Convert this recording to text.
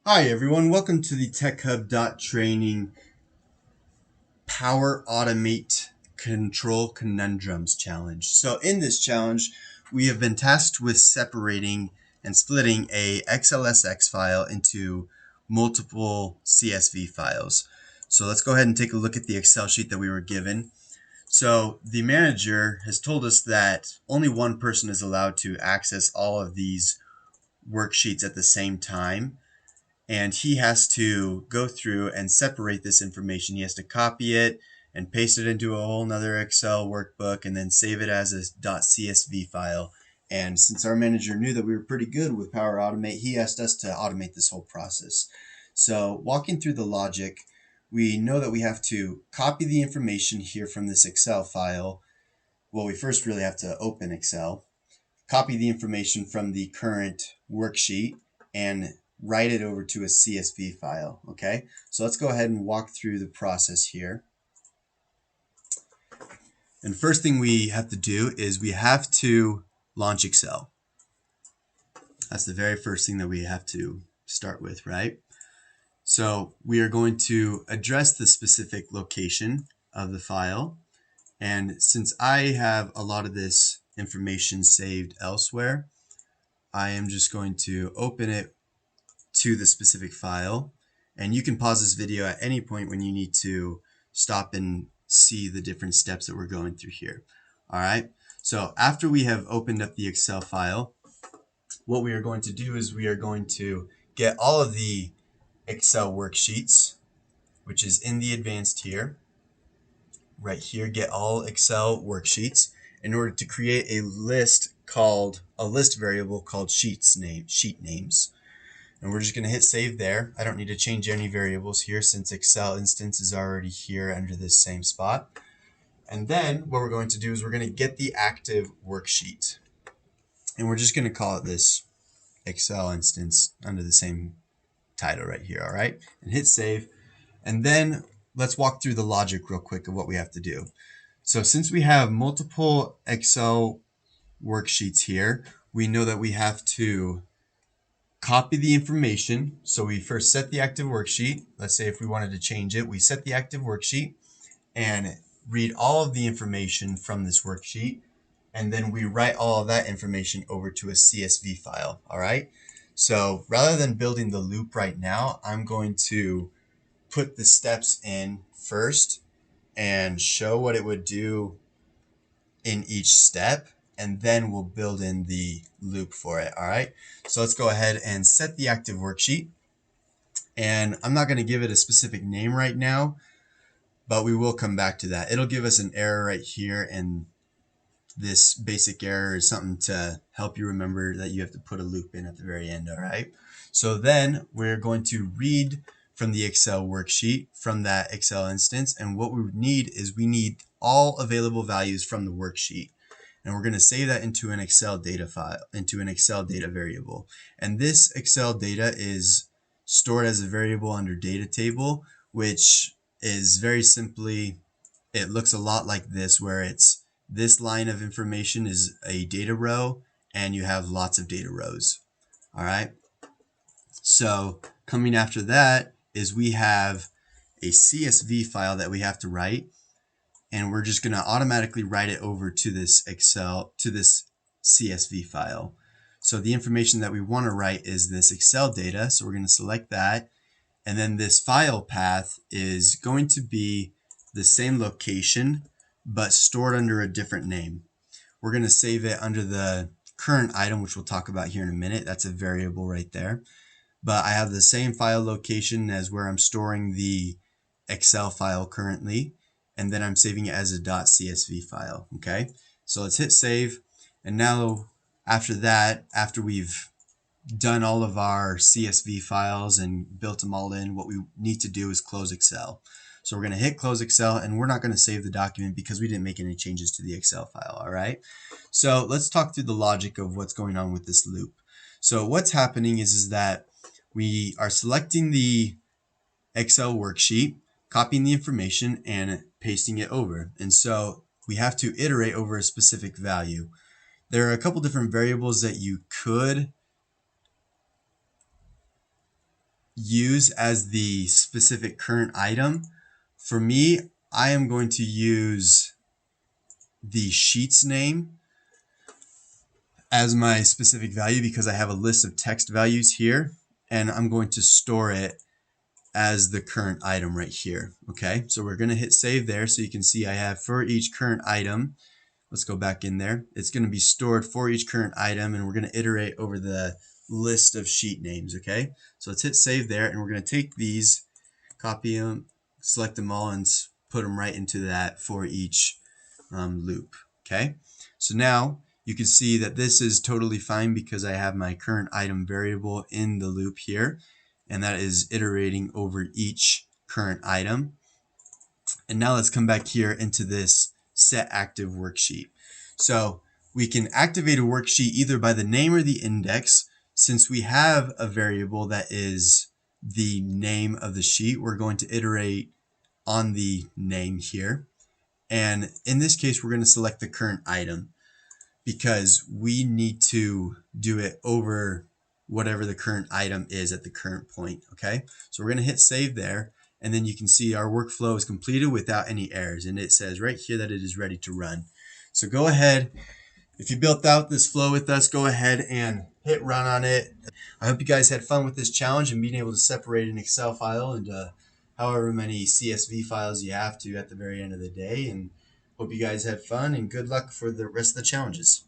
Hi everyone, welcome to the TechHub.training PowerAutomate Control Conundrums challenge. So in this challenge, we have been tasked with separating and splitting a XLSX file into multiple CSV files. So let's go ahead and take a look at the Excel sheet that we were given. So the manager has told us that only one person is allowed to access all of these worksheets at the same time. And he has to go through and separate this information. He has to copy it and paste it into a whole nother Excel workbook and then save it as a .csv file. And since our manager knew that we were pretty good with Power Automate, he asked us to automate this whole process. So walking through the logic, we know that we have to copy the information here from this Excel file. Well, we first really have to open Excel, copy the information from the current worksheet, and write it over to a CSV file. Okay, so let's go ahead and walk through the process here. And first thing we have to do is we have to launch Excel. That's the very first thing that we have to start with, right? So we are going to address the specific location of the file. And since I have a lot of this information saved elsewhere, I am just going to open it to the specific file. And you can pause this video at any point when you need to stop and see the different steps that we're going through here. All right, so after we have opened up the Excel file, what we are going to do is we are going to get all of the Excel worksheets, which is in the advanced here, right here, get all Excel worksheets in order to create a list variable called sheet names. And we're just going to hit save there. I don't need to change any variables here since Excel instance is already here under this same spot. And then what we're going to do is we're going to get the active worksheet. And we're just going to call it this Excel instance under the same title right here, all right? And hit save. And then let's walk through the logic real quick of what we have to do. So since we have multiple Excel worksheets here, we know that we have to copy the information. So we first set the active worksheet. Let's say if we wanted to change it, we set the active worksheet and read all of the information from this worksheet. And then we write all of that information over to a CSV file. All right. So rather than building the loop right now, I'm going to put the steps in first and show what it would do in each step, and then we'll build in the loop for it. All right, so let's go ahead and set the active worksheet. And I'm not going to give it a specific name right now, but we will come back to that. It'll give us an error right here, and this basic error is something to help you remember that you have to put a loop in at the very end. All right, so then we're going to read from the Excel worksheet from that Excel instance, and what we need is we need all available values from the worksheet. And we're going to save that into an Excel data file, into an Excel data variable. And this Excel data is stored as a variable under data table, which is very simply, it looks a lot like this, where it's this line of information is a data row and you have lots of data rows. All right. So coming after that is we have a CSV file that we have to write. And we're just going to automatically write it over to this CSV file. So the information that we want to write is this Excel data. So we're going to select that. And then this file path is going to be the same location, but stored under a different name. We're going to save it under the current item, which we'll talk about here in a minute. That's a variable right there. But I have the same file location as where I'm storing the Excel file currently. And then I'm saving it as a .csv file, okay? So let's hit save. And now after that, after we've done all of our CSV files and built them all in, what we need to do is close Excel. So we're gonna hit close Excel, and we're not gonna save the document because we didn't make any changes to the Excel file, all right? So let's talk through the logic of what's going on with this loop. So what's happening is that we are selecting the Excel worksheet, copying the information and pasting it over. And so we have to iterate over a specific value. There are a couple different variables that you could use as the specific current item, for me, I am going to use the sheet's name as my specific value because I have a list of text values here, and I'm going to store it as the current item right here. Okay, so we're going to hit save there, so you can see I have for each current item. Let's go back in there. It's going to be stored for each current item, and we're going to iterate over the list of sheet names. Okay, so let's hit save there, and we're going to take these, copy them, select them all, and put them right into that for each loop. Okay, so now you can see that this is totally fine because I have my current item variable in the loop here, and that is iterating over each current item. And now let's come back here into this set active worksheet. So we can activate a worksheet either by the name or the index. Since we have a variable that is the name of the sheet, we're going to iterate on the name here. And in this case, we're going to select the current item because we need to do it over whatever the current item is at the current point. Okay, so we're going to hit save there, and then you can see our workflow is completed without any errors, and it says right here that it is ready to run. So go ahead, if you built out this flow with us, go ahead and hit run on it. I hope you guys had fun with this challenge and being able to separate an Excel file into however many CSV files you have to at the very end of the day. And hope you guys had fun, and good luck for the rest of the challenges.